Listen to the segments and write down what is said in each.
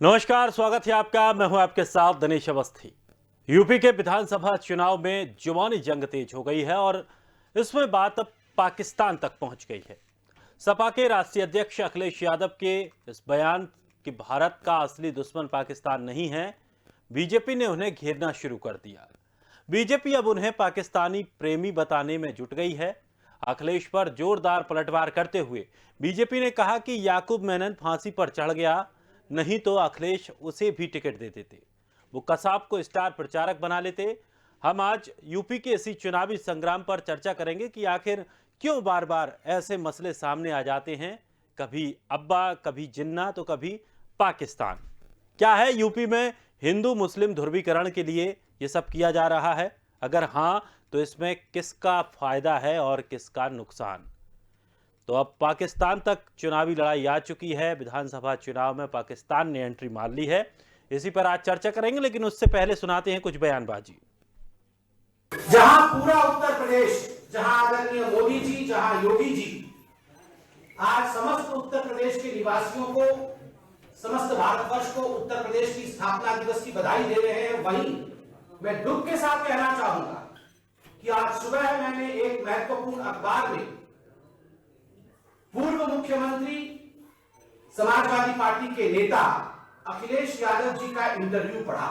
नमस्कार, स्वागत है आपका। मैं हूं आपके साथ दिनेश अवस्थी। यूपी के विधानसभा चुनाव में जुबानी जंग तेज हो गई है और इसमें बात अब पाकिस्तान तक पहुंच गई है। सपा के राष्ट्रीय अध्यक्ष अखिलेश यादव के इस बयान कि भारत का असली दुश्मन पाकिस्तान नहीं है, बीजेपी ने उन्हें घेरना शुरू कर दिया। बीजेपी अब उन्हें पाकिस्तानी प्रेमी बताने में जुट गई है। अखिलेश पर जोरदार पलटवार करते हुए बीजेपी ने कहा कि याकूब मेनन फांसी पर चढ़ गया, नहीं तो अखिलेश उसे भी टिकट दे देते, वो कसाब को स्टार प्रचारक बना लेते। हम आज यूपी के इसी चुनावी संग्राम पर चर्चा करेंगे कि आखिर क्यों बार बार ऐसे मसले सामने आ जाते हैं, कभी अब्बा, कभी जिन्ना, तो कभी पाकिस्तान। क्या है यूपी में हिंदू मुस्लिम ध्रुवीकरण के लिए ये सब किया जा रहा है? अगर हां, तो इसमें किसका फायदा है और किसका नुकसान? तो अब पाकिस्तान तक चुनावी लड़ाई आ चुकी है। विधानसभा चुनाव में पाकिस्तान ने एंट्री मार ली है। इसी पर आज चर्चा करेंगे, लेकिन उससे पहले सुनाते हैं कुछ बयानबाजी। जहां पूरा उत्तर प्रदेश, जहां आदरणीय मोदी जी, जहां योगी जी आज समस्त उत्तर प्रदेश के निवासियों को, समस्त भारतवर्ष को उत्तर प्रदेश की स्थापना दिवस की बधाई दे रहे हैं, वहीं मैं दुख के साथ कहना चाहूंगा कि आज सुबह मैंने एक महत्वपूर्ण अखबार में पूर्व मुख्यमंत्री समाजवादी पार्टी के नेता अखिलेश यादव जी का इंटरव्यू पढ़ा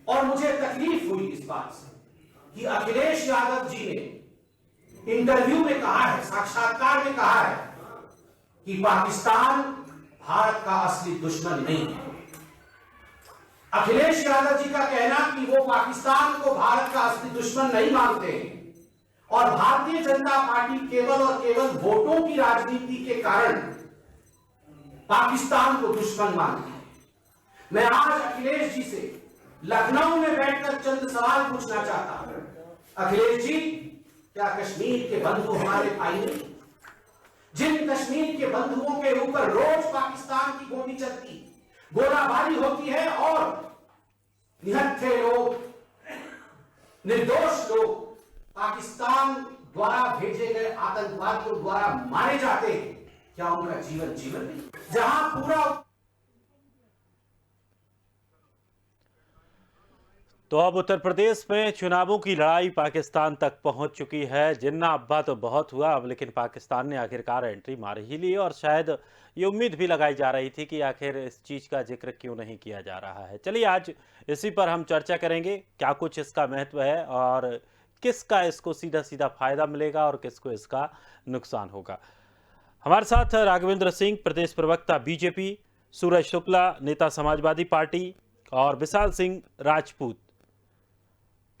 और मुझे तकलीफ हुई इस बात से कि अखिलेश यादव जी ने इंटरव्यू में कहा है, साक्षात्कार में कहा है कि पाकिस्तान भारत का असली दुश्मन नहीं है। अखिलेश यादव जी का कहना कि वो पाकिस्तान को भारत का असली दुश्मन नहीं मानते हैं और भारतीय जनता पार्टी केवल और केवल वोटों की राजनीति के कारण पाकिस्तान को दुश्मन मानती है। मैं आज अखिलेश जी से लखनऊ में बैठकर चंद सवाल पूछना चाहता हूं। अखिलेश जी, क्या कश्मीर के बंधु हमारे भाई नहीं? जिन कश्मीर के बंधुओं के ऊपर रोज पाकिस्तान की गोली चलती, गोलाबारी होती है और निहत्थे लोग, निर्दोष लोग पाकिस्तान द्वारा भेजे गए आतंकवादियों द्वारा मारे जाते हैं, क्या उनका जीवन जीवन नहीं? जहां पूरा तो अब उत्तर प्रदेश में चुनावों की लड़ाई पाकिस्तान तक पहुंच चुकी है। जिन्ना अब्बा तो बहुत हुआ अब, लेकिन पाकिस्तान ने आखिरकार एंट्री मार ही ली और शायद ये उम्मीद भी लगाई जा रही थी कि आखिर इस चीज़ का जिक्र क्यों नहीं किया जा रहा है। चलिए आज इसी पर हम चर्चा करेंगे, क्या कुछ इसका महत्व है और किसका इसको सीधा सीधा फायदा मिलेगा और किसको इसका नुकसान होगा। हमारे साथ राघवेंद्र सिंह, प्रदेश प्रवक्ता बीजेपी, सूरज शुक्ला, नेता समाजवादी पार्टी, और विशाल सिंह राजपूत,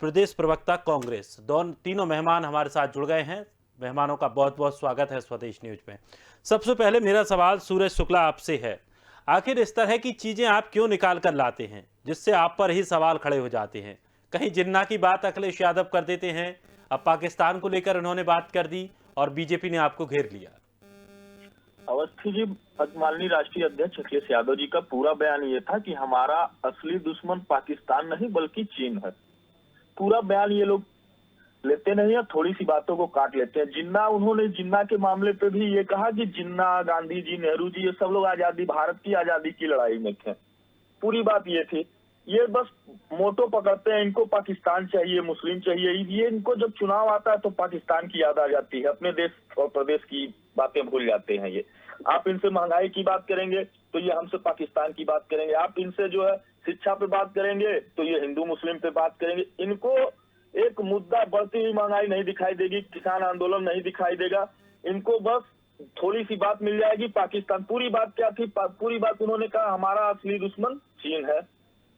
प्रदेश प्रवक्ता कांग्रेस। तीनों मेहमान हमारे साथ जुड़ गए हैं। मेहमानों का बहुत बहुत स्वागत है स्वदेश न्यूज में। सबसे पहले मेरा सवाल सूरज शुक्ला आपसे है, आखिर इस तरह की चीजें आप क्यों निकाल कर लाते हैं जिससे आप पर ही सवाल खड़े हो जाते हैं? कहीं जिन्ना की बात अखिलेश यादव कर देते हैं, अब पाकिस्तान को लेकर उन्होंने बात कर दी और बीजेपी ने आपको घेर लिया। अवस्थी जी, माननीय राष्ट्रीय अध्यक्ष अखिलेश यादव जी का पूरा बयान ये था कि हमारा असली दुश्मन पाकिस्तान नहीं बल्कि चीन है। पूरा बयान ये लोग लेते नहीं है, थोड़ी सी बातों को काट लेते हैं। उन्होंने जिन्ना के मामले पे भी ये कहा कि जिन्ना, गांधी जी, नेहरू जी, ये सब लोग आजादी, भारत की आजादी की लड़ाई में थे। पूरी बात ये थी, ये बस मोटो पकड़ते हैं, इनको पाकिस्तान चाहिए, मुस्लिम चाहिए। ये इनको जब चुनाव आता है तो पाकिस्तान की याद आ जाती है, अपने देश और प्रदेश की बातें भूल जाते हैं। ये आप इनसे महंगाई की बात करेंगे तो ये हमसे पाकिस्तान की बात करेंगे, आप इनसे जो है शिक्षा पे बात करेंगे तो ये हिंदू मुस्लिम पे बात करेंगे। इनको एक मुद्दा बढ़ती हुई महंगाई नहीं दिखाई देगी, किसान आंदोलन नहीं दिखाई देगा, इनको बस थोड़ी सी बात मिल जाएगी पाकिस्तान। पूरी बात क्या थी? पूरी बात उन्होंने कहा हमारा असली दुश्मन चीन है,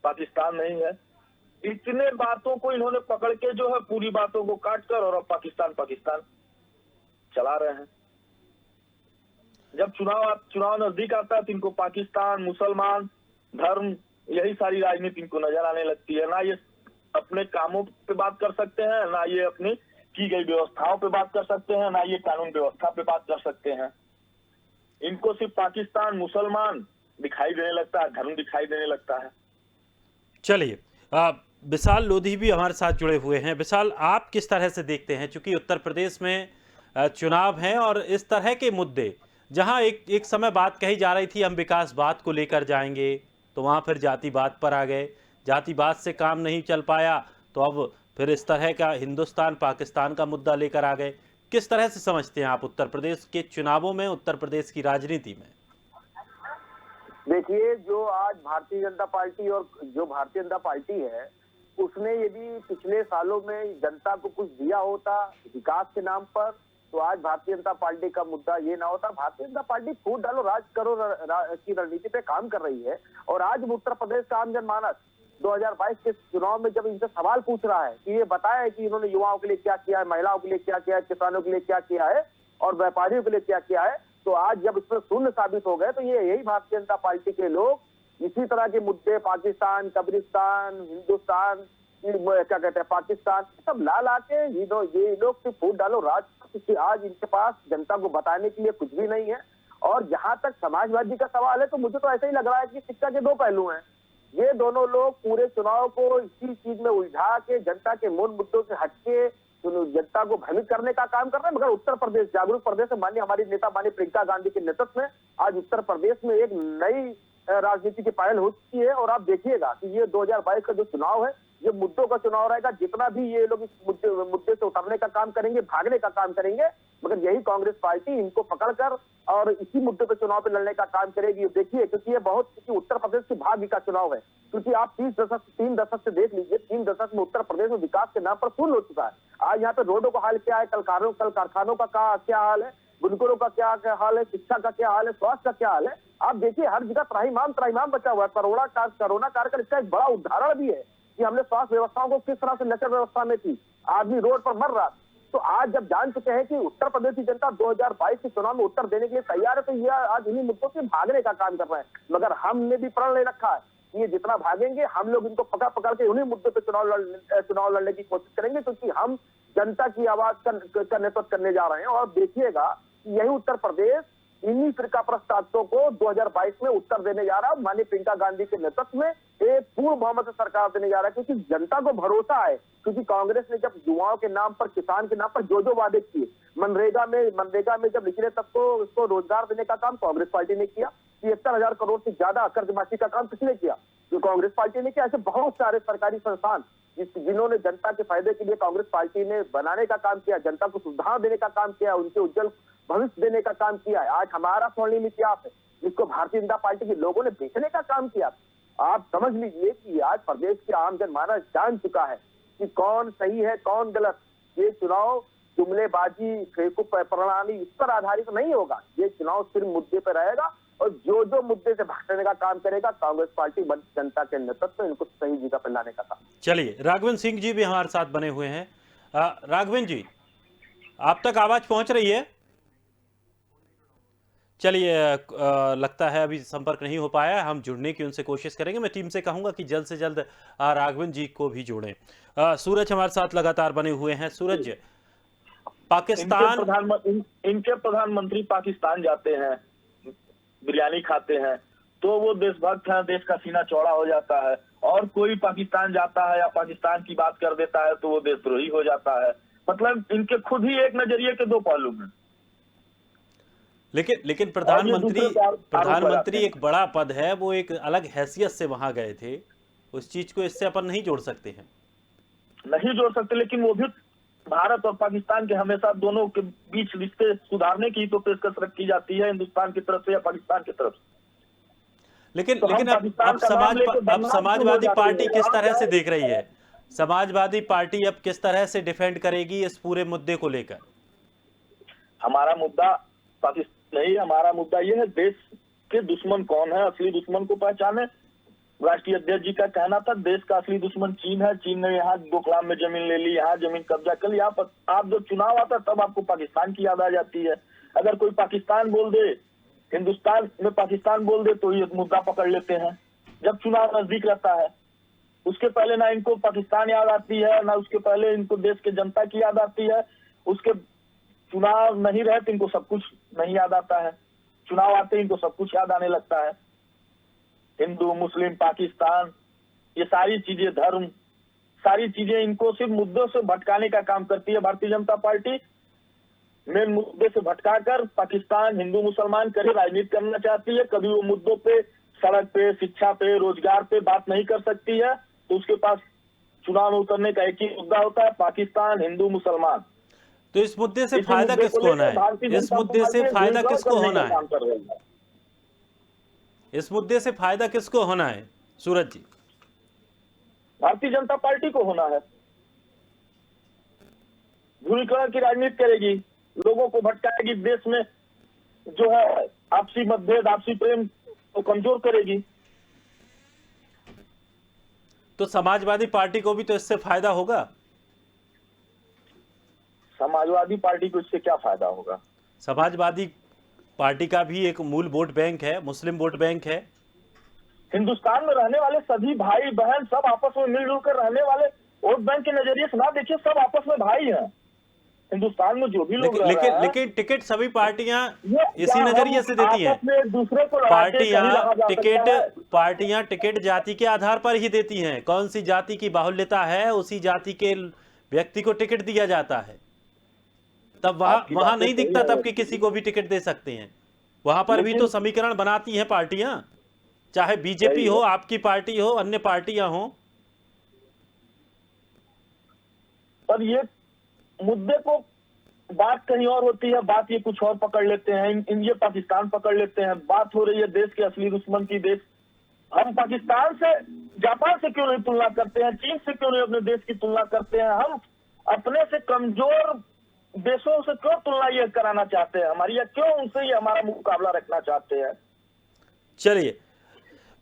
पाकिस्तान नहीं है। इतने बातों को इन्होंने पकड़ के जो है पूरी बातों को काट कर और अब पाकिस्तान पाकिस्तान चला रहे हैं। जब चुनाव नजदीक आता है तो इनको पाकिस्तान, मुसलमान, धर्म, यही सारी राजनीति इनको नजर आने लगती है। ना ये अपने कामों पे बात कर सकते हैं, ना ये अपनी की गई व्यवस्थाओं पे बात कर सकते हैं, ना ये कानून व्यवस्था पे बात कर सकते हैं। इनको सिर्फ पाकिस्तान, मुसलमान दिखाई देने लगता है, धर्म दिखाई देने लगता है। चलिए, विशाल लोधी भी हमारे साथ जुड़े हुए हैं। विशाल, आप किस तरह से देखते हैं, चूंकि उत्तर प्रदेश में चुनाव हैं और इस तरह के मुद्दे जहां एक समय बात कही जा रही थी हम विकासवाद को लेकर जाएंगे, तो वहां फिर जातिवाद पर आ गए, जातिवाद से काम नहीं चल पाया तो अब फिर इस तरह का हिंदुस्तान पाकिस्तान का मुद्दा लेकर आ गए। किस तरह से समझते हैं आप उत्तर प्रदेश के चुनावों में, उत्तर प्रदेश की राजनीति में? देखिए, जो आज भारतीय जनता पार्टी और जो भारतीय जनता पार्टी है, उसने यदि पिछले सालों में जनता को कुछ दिया होता विकास के नाम पर, तो आज भारतीय जनता पार्टी का मुद्दा ये ना होता। भारतीय जनता पार्टी फूट डालो राज करो की रणनीति पे काम कर रही है। और आज उत्तर प्रदेश का आम जनमानस 2022 के चुनाव में जब इनसे सवाल पूछ रहा है कि ये बताया कि इन्होंने युवाओं के लिए क्या किया है, महिलाओं के लिए क्या किया है, किसानों के लिए क्या किया है और व्यापारियों के लिए क्या किया है, तो आज जब इसमें शून्य साबित हो गए, तो ये यही भारतीय जनता पार्टी के लोग इसी तरह के मुद्दे पाकिस्तान, कब्रिस्तान, हिंदुस्तान, क्या कहते हैं पाकिस्तान, सब ला ला के ये लोग सिर्फ फूट डालो राज, क्योंकि आज इनके पास जनता को बताने के लिए कुछ भी नहीं है। और जहां तक समाजवादी का सवाल है, तो मुझे तो ऐसा ही लग रहा है कि सिक्का के दो पहलू हैं। ये दोनों लोग पूरे चुनाव को इसी चीज में उलझा के जनता के मूल मुद्दों से हटके जनता को भ्रमित करने का काम कर रहे हैं। मगर उत्तर प्रदेश, जागरूक प्रदेश में माननीय हमारी नेता माननीय प्रियंका गांधी के नेतृत्व में आज उत्तर प्रदेश में एक नई राजनीति की पहल हो चुकी है। और आप देखिएगा कि ये 2022 का जो चुनाव है, ये मुद्दों का चुनाव रहेगा। जितना भी ये लोग इस मुद्दे से उतरने का काम करेंगे, भागने का काम करेंगे, मगर यही कांग्रेस पार्टी इनको पकड़कर और इसी मुद्दे पे चुनाव पे लड़ने का काम करेगी। देखिए, क्योंकि ये बहुत उत्तर प्रदेश के भाग्य का चुनाव है, क्योंकि आप 3 दशक से देख लीजिए, 3 दशक में उत्तर प्रदेश में विकास के नाम पर शून्य हो चुका है। आज यहाँ पे रोडों का हाल क्या है, कल कारखानों का क्या हाल है, बुनकरों का क्या हाल है, शिक्षा का क्या हाल है, स्वास्थ्य का क्या हाल है। आप देखिए, हर जगह त्राहिमाम बचा हुआ है। कोरोना काल का इसका एक बड़ा उदाहरण भी है कि हमने स्वास्थ्य व्यवस्थाओं को किस तरह से लचर व्यवस्था में थी, आदमी रोड पर मर रहा। तो आज जब जान चुके हैं कि उत्तर प्रदेश की जनता 2022 के चुनाव में उत्तर देने के लिए तैयार है, तो ये आज इन्हीं मुद्दों से भागने का काम कर रहे हैं। मगर हमने भी प्रण ले रखा है कि ये जितना भागेंगे, हम लोग इनको पकड़ के उन्हीं मुद्दों पे चुनाव लड़ने की कोशिश करेंगे, क्योंकि हम जनता की आवाज का नेतृत्व करने जा रहे हैं। और देखिएगा यही उत्तर प्रदेश इन्हीं फिरका प्रस्तावों को 2022 में उत्तर देने जा रहा है। माननीय प्रियंका गांधी के नेतृत्व में एक पूर्ण बहुमत से सरकार देने जा रहा है, क्योंकि जनता को भरोसा है। क्योंकि कांग्रेस ने जब युवाओं के नाम पर, किसान के नाम पर जो वादे किए, मनरेगा में जब निचले तबको उसको रोजगार देने का काम कांग्रेस पार्टी ने किया, 73,000 करोड़ से ज्यादा कर्ज माफी का काम किसने किया? जो कांग्रेस पार्टी ने किया। ऐसे बहुत सारे सरकारी संस्थान जिन्होंने जनता के फायदे के लिए कांग्रेस पार्टी ने बनाने का काम किया, जनता को सुविधा देने का काम किया, उनके उज्जवल भविष्य देने का काम किया है। आज हमारा स्वर्णिम इतिहास है, जिसको भारतीय जनता पार्टी के लोगों ने बेचने का काम किया। आप समझ लीजिए कि आज प्रदेश के आम जनमानस जान चुका है कि कौन सही है कौन गलत। ये चुनाव जुमलेबाजी, फेकूफ प्रणाली इस पर आधारित नहीं होगा। ये चुनाव सिर्फ मुद्दे पर रहेगा, और जो मुद्दे से भागने का काम करेगा कांग्रेस पार्टी जनता के नेतृत्व में इनको सही जगह पर लाने का काम। चलिए, राघवेंद्र सिंह जी भी हमारे साथ बने हुए हैं। राघवेंद्र जी, आप तक आवाज पहुंच रही है? चलिए, लगता है अभी संपर्क नहीं हो पाया है। हम जुड़ने की उनसे कोशिश करेंगे। मैं टीम से कहूंगा कि जल्द से जल्द राघवेंद्र जी को भी जोड़ें। सूरज हमारे साथ लगातार बने हुए हैं। सूरज, पाकिस्तान, इनके प्रधानमंत्री पाकिस्तान जाते हैं, बिरयानी खाते हैं, तो वो देशभक्त हैं, देश का सीना चौड़ा हो जाता है। और कोई पाकिस्तान जाता है या पाकिस्तान की बात कर देता है तो वो देशद्रोही हो जाता है। मतलब इनके खुद ही एक नजरिए के दो पहलू हैं। लेकिन प्रधानमंत्री एक बड़ा पद है, वो एक अलग हैसियत से वहां गए थे। उस चीज को इससे अपन नहीं जोड़ सकते हैं। नहीं जोड़ सकते, लेकिन वो भी भारत और पाकिस्तान के हमेशा दोनों के बीच रिश्ते सुधारने की तो पेशकश रखी जाती है, हिंदुस्तान की तरफ से या पाकिस्तान की तरफ से। लेकिन अब समाजवादी पार्टी किस तरह से देख रही है? समाजवादी पार्टी अब किस तरह से डिफेंड करेगी इस पूरे मुद्दे को लेकर? हमारा मुद्दा पाकिस्तान नहीं, हमारा मुद्दा यह है देश के दुश्मन कौन है, असली दुश्मन को पहचाने। राष्ट्रीय अध्यक्ष जी का कहना था देश का असली दुश्मन चीन है, चीन ने यहाँ डोकलाम में जमीन ले ली, यहाँ जमीन कब्जा कर लिया। आप जब चुनाव आता तब आपको पाकिस्तान की याद आ जाती है। अगर कोई पाकिस्तान बोल दे, हिंदुस्तान में पाकिस्तान बोल दे, तो ये मुद्दा पकड़ लेते हैं जब चुनाव नजदीक रहता है। उसके पहले ना इनको पाकिस्तान याद आती है, ना उसके पहले इनको देश के जनता की याद आती है। उसके चुनाव नहीं रहे तो इनको सब कुछ नहीं याद आता है, चुनाव आते ही इनको सब कुछ याद आने लगता है। हिंदू, मुस्लिम, पाकिस्तान, ये सारी चीजें, धर्म, सारी चीजें इनको सिर्फ मुद्दों से भटकाने का काम करती है भारतीय जनता पार्टी। मेन मुद्दे से भटकाकर पाकिस्तान हिंदू मुसलमान करे राजनीति करना चाहती है। कभी वो मुद्दों पे, सड़क पे, शिक्षा पे, रोजगार पे बात नहीं कर सकती है, तो उसके पास चुनाव में उतरने का एक ही मुद्दा होता है, पाकिस्तान हिंदू मुसलमान। तो इस मुद्दे से इसी फायदा मुद्दे को किसको होना लेकर है? भारतीय इस जनता मुद्दे से पार्टी फायदा भूमिका किसको करने होना का है? काम कर रही है। इस मुद्दे से फायदा किसको होना है सूरज जी? भारतीय जनता पार्टी को होना है। ध्रुवीकरण की राजनीति करेगी, लोगों को भटकाएगी, देश में जो है आपसी मतभेद, आपसी प्रेम को कमजोर करेगी। तो समाजवादी पार्टी को भी तो इससे फायदा होगा। समाजवादी पार्टी को इससे क्या फायदा होगा? समाजवादी पार्टी का भी एक मूल वोट बैंक है, मुस्लिम वोट बैंक है। हिंदुस्तान में रहने वाले सभी भाई बहन सब आपस में मिलजुल कर रहने वाले, वोट बैंक के नजरिए से ना देखिए, सब आपस में भाई हैं। हिंदुस्तान में जो भी लोग रह रहे हैं, लेकिन टिकट सभी पार्टियां ये इसी क्या नजरिए हम से देती हैं। आपस में एक दूसरे को लड़ा के कहीं रहा जा सकता है? पार्टियां टिकट जाति के आधार पर ही देती हैं। कौन सी जाति की बाहुल्यता है, उसी जाति के व्यक्ति को टिकट दिया जाता है। तब वहां नहीं दिखता तब कि किसी को भी टिकट दे सकते हैं। वहां पर भी तो समीकरण बनाती हैं पार्टियां, चाहे बीजेपी हो, आपकी पार्टी हो, अन्य पार्टियां हो। पर ये मुद्दे को बात कहीं और होती है, बात ये कुछ और पकड़ लेते हैं, ये पाकिस्तान पकड़ लेते हैं। बात हो रही है देश के असली दुश्मन की। देश, हम पाकिस्तान से, जापान से क्यों नहीं तुलना करते हैं? चीन से क्यों नहीं अपने देश की तुलना करते हैं? हम अपने से कमजोर देशों से क्यों तुलना ये कराना चाहते हैं हमारी, या क्यों उनसे ये हमारा मुकाबला रखना चाहते हैं? चलिए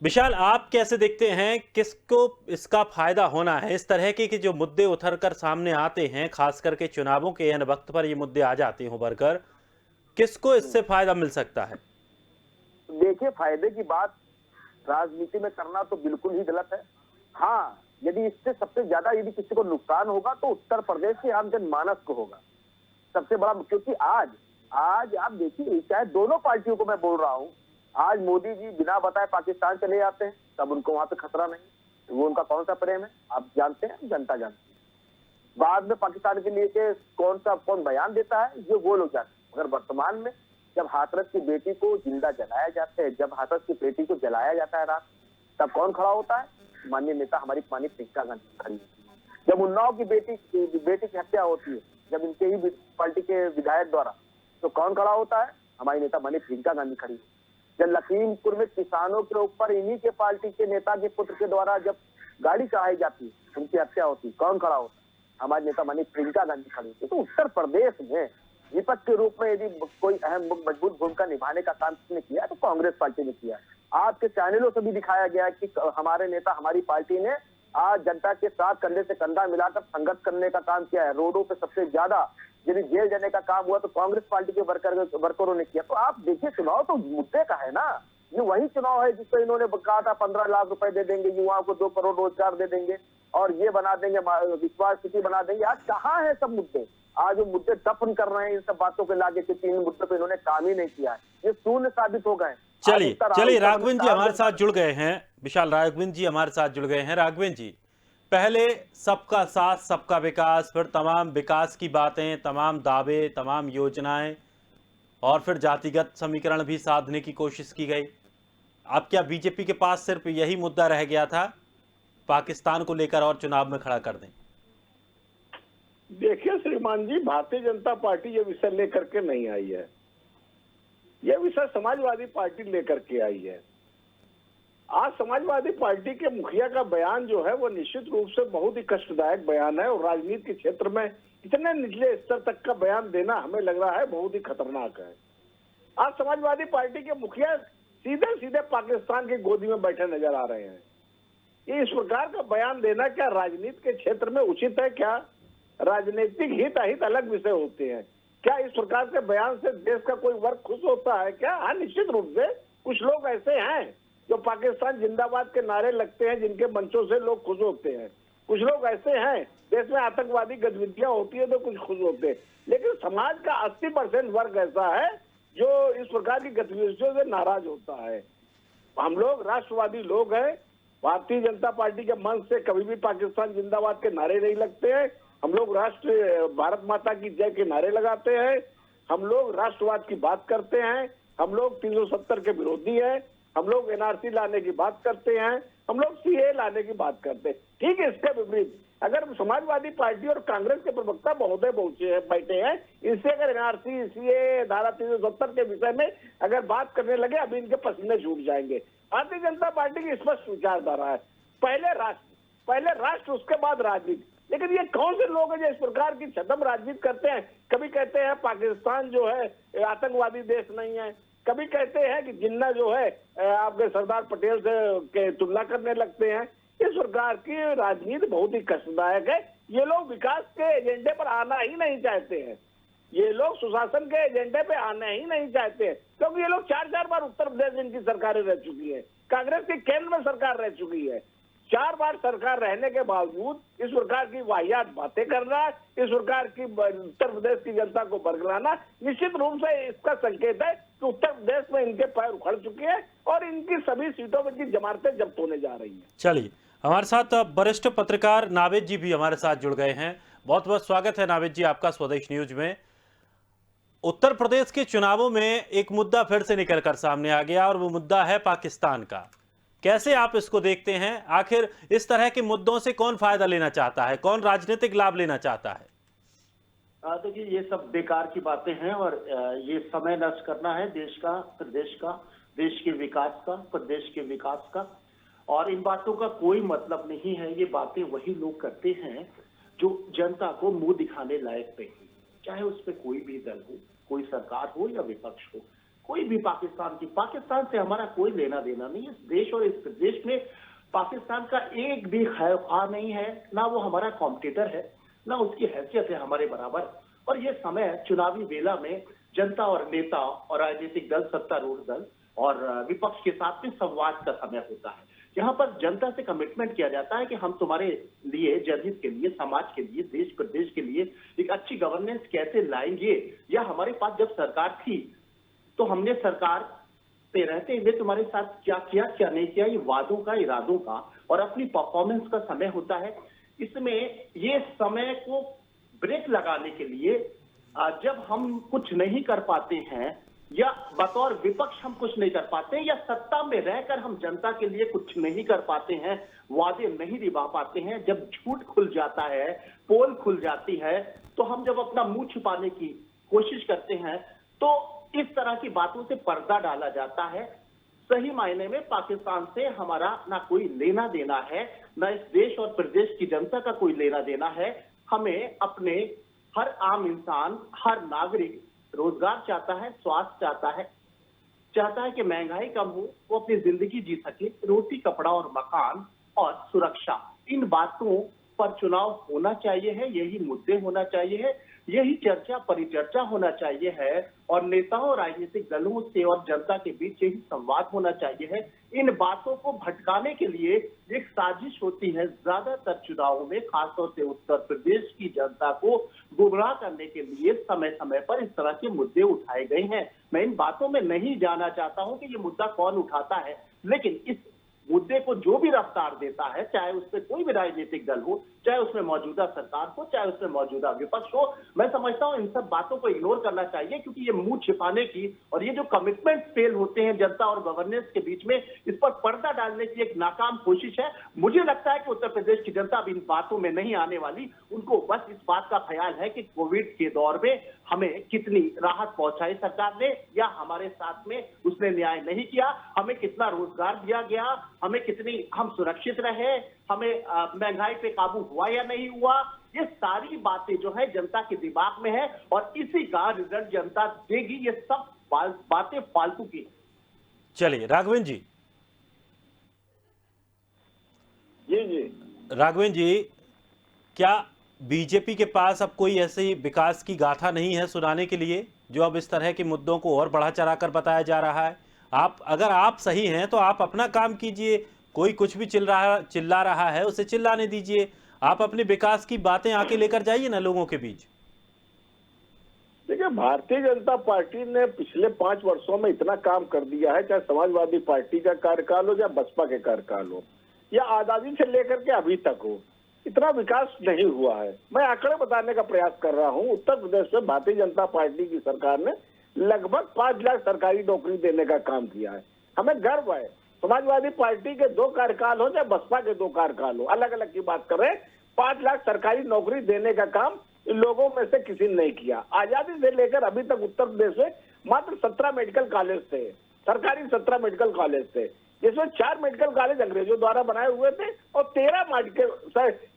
विशाल, आप कैसे देखते हैं, किसको इसका फायदा होना है? इस तरह के कि जो मुद्दे उठकर सामने आते हैं, खास करके चुनावों के एन वक्त पर ये मुद्दे आ जाते हैं उभर कर, किसको इससे फायदा मिल सकता है? देखिए, फायदे की बात राजनीति में करना तो बिल्कुल ही गलत है। हाँ, यदि इससे सबसे ज्यादा यदि किसी को नुकसान होगा तो उत्तर प्रदेश के आम जनमानस को होगा सबसे बड़ा। क्योंकि आज आप देखिए, चाहे दोनों पार्टियों को मैं बोल रहा हूँ, आज मोदी जी बिना बताए पाकिस्तान चले जाते हैं, तब उनको वहां पे खतरा नहीं, तो वो उनका कौन सा प्रेम है आप जानते हैं, जनता जानती है। बाद में पाकिस्तान के लिए के कौन बयान देता है, ये वो लोग जानते हैं। मगर वर्तमान में जब हाथरस की बेटी को जिंदा जलाया जाता है, जब हाथरस की बेटी को जलाया जाता है रात, तब कौन खड़ा होता है? माननीय नेता हमारी माननीय प्रियंका गांधी खड़ी होती है। जब उन्नाव की बेटी की हत्या होती है, जब इनके ही पार्टी के विधायक द्वारा, तो कौन खड़ा होता है? हमारी नेता माननीय प्रियंका गांधी खड़ी होती है। जब लखीमपुर में किसानों के ऊपर इन्हीं के पार्टी के नेता के पुत्र के द्वारा जब गाड़ी चढ़ाई जाती है, उनकी हत्या होती है, कौन खड़ा होता है? हमारे नेता माननीय प्रियंका गांधी खड़ी होती है। तो उत्तर प्रदेश में विपक्ष के रूप में यदि कोई अहम मजबूत भूमिका निभाने का काम किसने किया तो कांग्रेस पार्टी ने किया। आपके चैनलों से भी दिखाया गया कि हमारे नेता, हमारी पार्टी ने आज जनता के साथ कंधे से कंधा मिलाकर संघर्ष करने का काम किया है। रोडों पे सबसे ज्यादा यदि जेल जाने का काम हुआ तो कांग्रेस पार्टी के वर्करों ने किया। तो आप देखिए, चुनाव तो मुद्दे का है ना, ये वही चुनाव है जिसको इन्होंने कहा था 15 लाख रुपए दे देंगे, युवाओं को 2 करोड़ रोजगार दे देंगे और ये बना देंगे, विश्वास सिटी बना देंगे। आज कहाँ है सब मुद्दे? आज वो मुद्दे दफन कर रहे हैं इन सब बातों के लागे, क्योंकि इन मुद्दों पे इन्होंने काम ही नहीं किया है, ये शून्य साबित हो गए। चलिए राघवेंद्र जी हमारे साथ जुड़ गए हैं, विशाल राघवेंद्र जी हमारे साथ जुड़ गए हैं। राघवेंद्र जी, पहले सबका साथ सबका विकास, फिर तमाम विकास की बातें, तमाम दावे, तमाम योजनाएं, और फिर जातिगत समीकरण भी साधने की कोशिश की गई। अब क्या बीजेपी के पास सिर्फ यही मुद्दा रह गया था, पाकिस्तान को लेकर और चुनाव में खड़ा कर दें? देखिए श्रीमान जी, भारतीय जनता पार्टी ये विषय लेकर के नहीं आई है, यह विषय समाजवादी पार्टी लेकर के आई है। आज समाजवादी पार्टी के मुखिया का बयान जो है वो निश्चित रूप से बहुत ही कष्टदायक बयान है, और राजनीति के क्षेत्र में इतने निचले स्तर तक का बयान देना हमें लग रहा है बहुत ही खतरनाक है। आज समाजवादी पार्टी के मुखिया सीधे सीधे पाकिस्तान की गोदी में बैठे नजर आ रहे हैं। ये इस प्रकार का बयान देना क्या राजनीति के क्षेत्र में उचित है? क्या राजनीतिक हित अहित अलग विषय होते हैं? क्या इस प्रकार के बयान से देश का कोई वर्ग खुश होता है क्या? हाँ, निश्चित रूप से कुछ लोग ऐसे हैं जो पाकिस्तान जिंदाबाद के नारे लगते हैं, जिनके मंचों से लोग खुश होते हैं। कुछ लोग ऐसे हैं, देश में आतंकवादी गतिविधियां होती है तो कुछ खुश होते हैं, लेकिन समाज का 80% वर्ग ऐसा है जो इस प्रकार की गतिविधियों से नाराज होता है। हम लोग राष्ट्रवादी लोग हैं, भारतीय जनता पार्टी के मंच से कभी भी पाकिस्तान जिंदाबाद के नारे नहीं लगते हैं। हम लोग राष्ट्र भारत माता की जय के नारे लगाते हैं। हम लोग राष्ट्रवाद की बात करते हैं, हम लोग 370 के विरोधी हैं, हम लोग एनआरसी लाने की बात करते हैं, हम लोग सीए लाने की बात करते हैं। ठीक है, इसके विपरीत अगर समाजवादी पार्टी और कांग्रेस के प्रवक्ता महोदय बैठे हैं, इनसे अगर एनआरसी, सीए, धारा 370 के विषय में अगर बात करने लगे, अभी इनके पसीने छूट जाएंगे। भारतीय जनता पार्टी की स्पष्ट विचारधारा है, पहले राष्ट्र उसके बाद राजनीति। लेकिन ये कौन से लोग हैं जो इस प्रकार की छद्म राजनीति करते हैं? कभी कहते हैं पाकिस्तान जो है आतंकवादी देश नहीं है, कभी कहते हैं कि जिन्ना जो है आपके सरदार पटेल से के तुलना करने लगते हैं। इस प्रकार की राजनीति बहुत ही कष्टदायक है। ये लोग विकास के एजेंडे पर आना ही नहीं चाहते हैं, ये लोग सुशासन के एजेंडे पे आना ही नहीं चाहते हैं, क्योंकि ये लोग 4 बार उत्तर प्रदेश में इनकी सरकारें रह चुकी है, कांग्रेस की केंद्र में सरकार रह चुकी है। 4 बार सरकार रहने के बावजूद इस प्रकार की वाहियात बातें करना, इस प्रकार की उत्तर प्रदेश की जनता को बरगलाना निश्चित रूप से इसका संकेत है कि उत्तर प्रदेश में इनके पैर उखड़ चुके हैं और इनकी सभी सीटों में की जमानतें जब्त होने जा रही हैं। चलिए, हमारे साथ वरिष्ठ पत्रकार नावेद जी भी हमारे साथ जुड़ गए हैं। बहुत बहुत स्वागत है नावेद जी आपका स्वदेश न्यूज में। उत्तर प्रदेश के चुनावों में एक मुद्दा फिर से निकलकर सामने आ गया और वो मुद्दा है पाकिस्तान का। कैसे आप इसको देखते हैं? आखिर इस तरह के मुद्दों से कौन फायदा लेना चाहता है, कौन राजनीतिक लाभ लेना चाहता है? देखिए, ये सब बेकार की बातें हैं और ये समय नष्ट करना है देश का, प्रदेश का, देश के विकास का, प्रदेश के विकास का। और इन बातों का कोई मतलब नहीं है। ये बातें वही लोग करते हैं जो जनता को मुंह दिखाने लायक नहीं, चाहे उस पर कोई भी दल हो, कोई सरकार हो या विपक्ष हो, कोई भी पाकिस्तान से हमारा कोई लेना देना नहीं है। इस देश और इस प्रदेश में पाकिस्तान का एक भी खैर नहीं है, ना वो हमारा कॉम्पिटिटर है, ना उसकी हैसियत है हमारे बराबर। और ये समय चुनावी बेला में जनता और नेता और राजनीतिक दल, सत्तारूढ़ दल और विपक्ष के साथ में संवाद का समय होता है, यहाँ पर जनता से कमिटमेंट किया जाता है कि हम तुम्हारे लिए, जनहित के लिए, समाज के लिए, देश प्रदेश के लिए एक अच्छी गवर्नेंस कैसे लाएंगे। या हमारे पास जब सरकार थी तो हमने सरकार पे रहते हुए तुम्हारे साथ क्या किया, क्या नहीं किया, ये वादों का, इरादों का और अपनी परफॉर्मेंस का समय होता है। इसमें ये समय को ब्रेक लगाने के लिए जब हम कुछ नहीं कर पाते हैं या बतौर विपक्ष हम कुछ नहीं कर पाते हैं या सत्ता में रहकर हम जनता के लिए कुछ नहीं कर पाते हैं, वादे नहीं निभा पाते हैं, जब झूठ खुल जाता है, पोल खुल जाती है, तो हम जब अपना मुंह छुपाने की कोशिश करते हैं तो इस तरह की बातों से पर्दा डाला जाता है। सही मायने में पाकिस्तान से हमारा ना कोई लेना देना है, ना इस देश और प्रदेश की जनता का कोई लेना देना है। हमें अपने हर आम इंसान, हर नागरिक रोजगार चाहता है, स्वास्थ्य चाहता है कि महंगाई कम हो, वो अपनी जिंदगी जी सके, रोटी, कपड़ा और मकान और सुरक्षा, इन बातों पर चुनाव होना चाहिए है, यही मुद्दे होना चाहिए है, यही चर्चा परिचर्चा होना चाहिए है और नेताओं राजनीतिक दलों से और जनता के बीच यही संवाद होना चाहिए है। इन बातों को भटकाने के लिए एक साजिश होती है ज्यादातर चुनावों में, खासतौर से उत्तर प्रदेश की जनता को गुमराह करने के लिए समय समय पर इस तरह के मुद्दे उठाए गए हैं। मैं इन बातों में नहीं जाना चाहता हूं कि ये मुद्दा कौन उठाता है, लेकिन इस मुद्दे को जो भी रफ्तार देता है, चाहे उसमें कोई भी राजनीतिक दल हो, चाहे उसमें मौजूदा सरकार हो, चाहे उसमें मौजूदा विपक्ष हो, मैं समझता हूं इन सब बातों को इग्नोर करना चाहिए, क्योंकि ये मुंह छिपाने की और ये जो कमिटमेंट फेल होते हैं जनता और गवर्नेंस के बीच में, इस पर पर्दा डालने की एक नाकाम कोशिश है। मुझे लगता है कि उत्तर प्रदेश की जनता अब इन बातों में नहीं आने वाली। उनको बस इस बात का ख्याल है कि कोविड के दौर में हमें कितनी राहत पहुंचाई सरकार ने या हमारे साथ में उसने न्याय नहीं किया, हमें कितना रोजगार दिया गया, हमें कितनी हम सुरक्षित रहे, हमें महंगाई पे काबू हुआ या नहीं हुआ। ये सारी बातें जो है जनता के दिमाग में है और इसी का रिजल्ट जनता देगी। ये सब बातें फालतू की। चलिए राघवेंद्र जी। जी राघवेंद्र जी, क्या बीजेपी के पास अब कोई ऐसी विकास की गाथा नहीं है सुनाने के लिए, जो अब इस तरह के मुद्दों को और बढ़ा चढ़ाकर बताया जा रहा है? अगर आप सही हैं तो आप अपना काम कीजिए, कोई कुछ भी चिल्ला रहा है उसे चिल्लाने दीजिए, आप अपने विकास की बातें आके लेकर जाइए ना लोगों के बीच। देखिए, भारतीय जनता पार्टी ने पिछले 5 वर्षों में इतना काम कर दिया है, चाहे समाजवादी पार्टी का कार्यकाल हो या बसपा के कार्यकाल हो या आजादी से लेकर के अभी तक हो। इतना विकास नहीं हुआ है। मैं आंकड़े बताने का प्रयास कर रहा हूं। उत्तर प्रदेश में भारतीय जनता पार्टी की सरकार ने लगभग 5 लाख सरकारी नौकरी देने का काम किया है। हमें गर्व है। समाजवादी पार्टी के 2 कार्यकाल हो चाहे बसपा के 2 कार्यकाल हो, अलग अलग की बात कर रहे हैं, 5 लाख सरकारी नौकरी देने का काम इन लोगों में से किसी ने नहीं किया। आजादी से लेकर अभी तक उत्तर प्रदेश में मात्र 17 मेडिकल कॉलेज थे, सरकारी 17 मेडिकल कॉलेज थे, जिसमें 4 मेडिकल कॉलेज अंग्रेजों द्वारा बनाए हुए थे और 13 मेडिकल,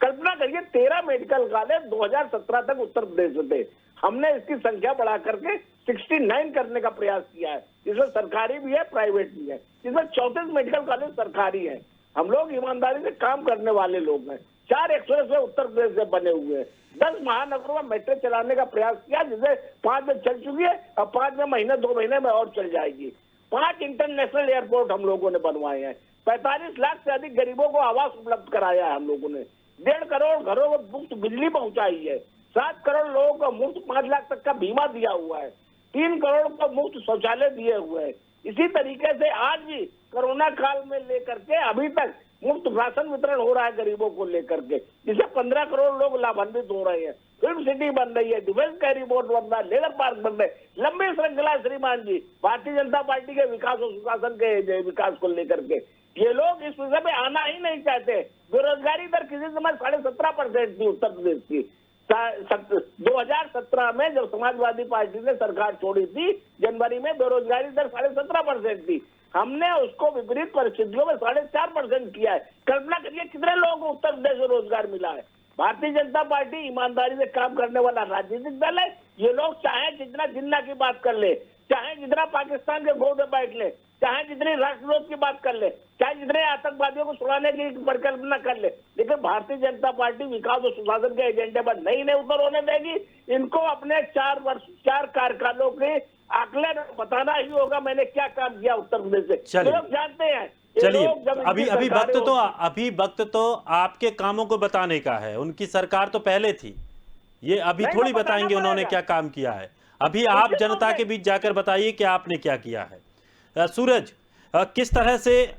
कल्पना करिए 13 मेडिकल कॉलेज 2017 तक उत्तर प्रदेश में थे। हमने इसकी संख्या बढ़ा करके 69 करने का प्रयास किया है, जिसमें सरकारी भी है, प्राइवेट भी है, जिसमें 34 मेडिकल कॉलेज सरकारी है। हम लोग ईमानदारी से काम करने वाले लोग हैं। 4 एक्सप्रेस वे उत्तर प्रदेश से बने हुए हैं। 10 महानगरों में मेट्रो चलाने का प्रयास किया, जिसे 5 में चल चुकी है और 5 में महीने 2 महीने में और चल जाएगी। 5 इंटरनेशनल एयरपोर्ट हम लोगों ने बनवाए हैं। 45 लाख से अधिक गरीबों को आवास उपलब्ध कराया है हम लोगों ने। 1.5 करोड़ घरों में मुफ्त बिजली पहुंचाई है। 7 करोड़ लोगों को मुफ्त 5 लाख तक का बीमा दिया हुआ है। 3 करोड़ को मुफ्त शौचालय दिए हुए हैं। इसी तरीके से आज भी कोरोना काल में लेकर के अभी तक मुफ्त राशन वितरण हो रहा है गरीबों को लेकर के, जिससे 15 करोड़ लोग लाभान्वित हो रहे हैं। फिल्म सिटी बन रही है, डिफेंस कैरिपोर्ट बन रहा है, लेजर पार्क बन रहे हैं। लंबी श्रृंखला श्रीमान जी भारतीय जनता पार्टी के विकास और सुशासन के विकास को लेकर के ये लोग इस विषय में आना ही नहीं चाहते। बेरोजगारी दर किसी समय 17.5% थी उत्तर प्रदेश की। 2017 में जब समाजवादी पार्टी ने सरकार छोड़ी थी, जनवरी में बेरोजगारी दर 17.5% थी। हमने उसको विपरीत परिस्थितियों में 4.5% किया है। कल्पना करिए कितने लोगों को उत्तर प्रदेश में रोजगार मिला है। भारतीय जनता पार्टी ईमानदारी से काम करने वाला राजनीतिक दल है। ये लोग चाहे जितना जिन्ना की बात कर ले, चाहे जितना पाकिस्तान के गोद में बैठ ले, चाहे जितनी राष्ट्रविरोध की बात कर ले, चाहे जितने आतंकवादियों को छुड़ाने की परिकल्पना कर ले, लेकिन भारतीय जनता पार्टी विकास और सुशासन के एजेंडे पर नहीं उतर होने देगी। इनको अपने 4 कार्यकालों के आकलन बताना ही होगा, मैंने क्या काम किया उत्तर प्रदेश से। लोग जानते हैं। चलिए, अभी वक्त तो आपके कामों को बताने का है। उनकी सरकार तो पहले थी, ये अभी थोड़ी बताएंगे उन्होंने क्या काम किया है। अभी आप जनता के बीच जाकर बताइए कि आपने क्या किया है। सूरज, किस तरह से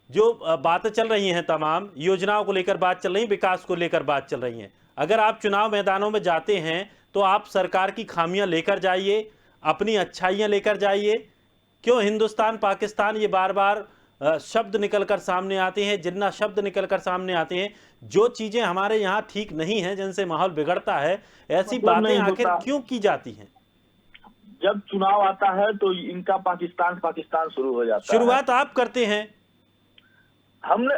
जो बातें चल रही हैं, तमाम योजनाओं को लेकर बात चल रही, विकास को लेकर बात चल रही है, अगर आप चुनाव मैदानों में जाते हैं तो आप सरकार की खामियां लेकर जाइए, अपनी अच्छाइयां लेकर जाइए। क्यों हिंदुस्तान पाकिस्तान ये बार बार शब्द निकलकर सामने आते हैं, जिन्ना शब्द निकलकर सामने आते हैं, जो चीजें हमारे यहाँ ठीक नहीं है, जिनसे माहौल बिगड़ता है, ऐसी बातें आखिर क्यों की जाती हैं? जब चुनाव आता है तो इनका पाकिस्तान शुरू हो जाता है। शुरुआत आप करते हैं। हम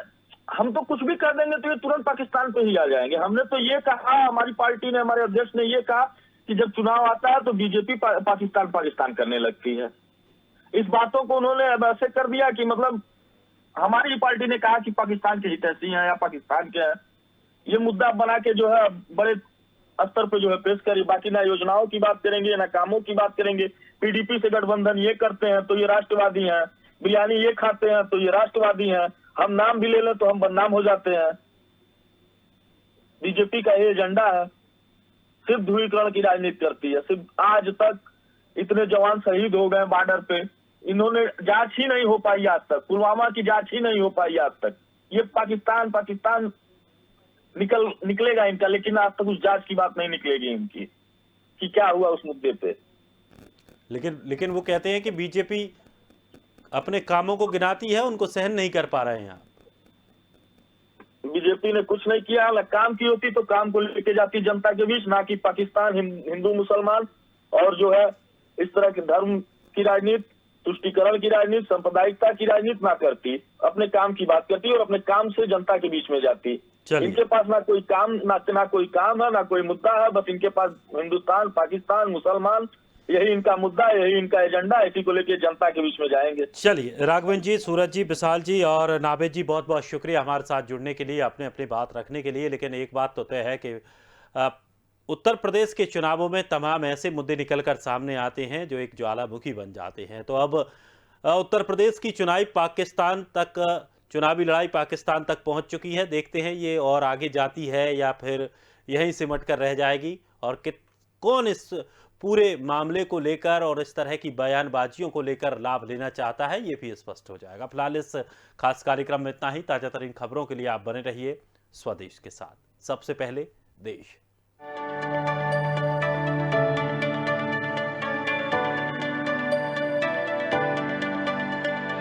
तो कुछ भी कर देंगे तो ये तुरंत पाकिस्तान पे ही आ जाएंगे। हमने तो ये कहा, हमारी पार्टी ने, हमारे अध्यक्ष ने ये कहा कि जब चुनाव आता है तो बीजेपी पाकिस्तान करने लगती है। इस बातों को उन्होंने ऐसे कर दिया कि मतलब हमारी पार्टी ने कहा कि पाकिस्तान के हितैषी हैं या पाकिस्तान के हैं, ये मुद्दा बना के जो है बड़े स्तर पे जो है पेश करी। बाकी ना योजनाओं की बात करेंगे, ना कामों की बात करेंगे। पीडीपी से गठबंधन ये करते हैं तो ये राष्ट्रवादी हैं, बिरयानी ये खाते हैं तो ये राष्ट्रवादी हैं, हम नाम भी ले लें तो हम बदनाम हो जाते हैं। बीजेपी का ये एजेंडा है, सिर्फ ध्रुवीकरण की राजनीति करती है। सिर्फ आज तक इतने जवान शहीद हो गए बॉर्डर पे, इन्होंने जांच ही नहीं हो पाई आज तक, पुलवामा की जांच ही नहीं हो पाई आज तक। ये पाकिस्तान निकलेगा इनका, लेकिन आज तक उस जांच की बात नहीं निकलेगी इनकी कि क्या हुआ उस मुद्दे पे। लेकिन वो कहते हैं कि बीजेपी अपने कामों को गिनाती है, उनको सहन नहीं कर पा रहे हैं आप। बीजेपी ने कुछ नहीं किया, अगर काम की होती तो काम को लेके जाती जनता के बीच, ना कि पाकिस्तान, हिंदू मुसलमान और जो है इस तरह के धर्म की राजनीति, तुष्टीकरण की राजनीति, सांप्रदायिकता की राजनीति ना करती, अपने काम की बात करती और अपने काम से जनता के बीच में जाती। इनके पास ना कोई काम है, ना कोई मुद्दा है, बस इनके पास हिंदुस्तान, पाकिस्तान, मुसलमान, यही इनका मुद्दा है, यही इनका एजेंडा है, इसी को लेके जनता के बीच में जाएंगे। चलिए, राघवेंद्र जी, सूरज जी, विशाल जी और नावेद जी, बहुत बहुत शुक्रिया हमारे साथ जुड़ने के लिए, अपनी बात रखने के लिए। लेकिन एक बात तो तय है कि उत्तर प्रदेश के चुनावों में तमाम ऐसे मुद्दे निकलकर सामने आते हैं जो एक ज्वालामुखी बन जाते हैं। तो अब उत्तर प्रदेश की चुनावी लड़ाई पाकिस्तान तक पहुंच चुकी है। देखते हैं ये और आगे जाती है या फिर यहीं सिमट कर रह जाएगी, और कौन इस पूरे मामले को लेकर और इस तरह की बयानबाजियों को लेकर लाभ लेना चाहता है, ये भी स्पष्ट हो जाएगा। फिलहाल इस खास कार्यक्रम में इतना ही। ताजा तरीन खबरों के लिए आप बने रहिए स्वदेश के साथ। सबसे पहले देश।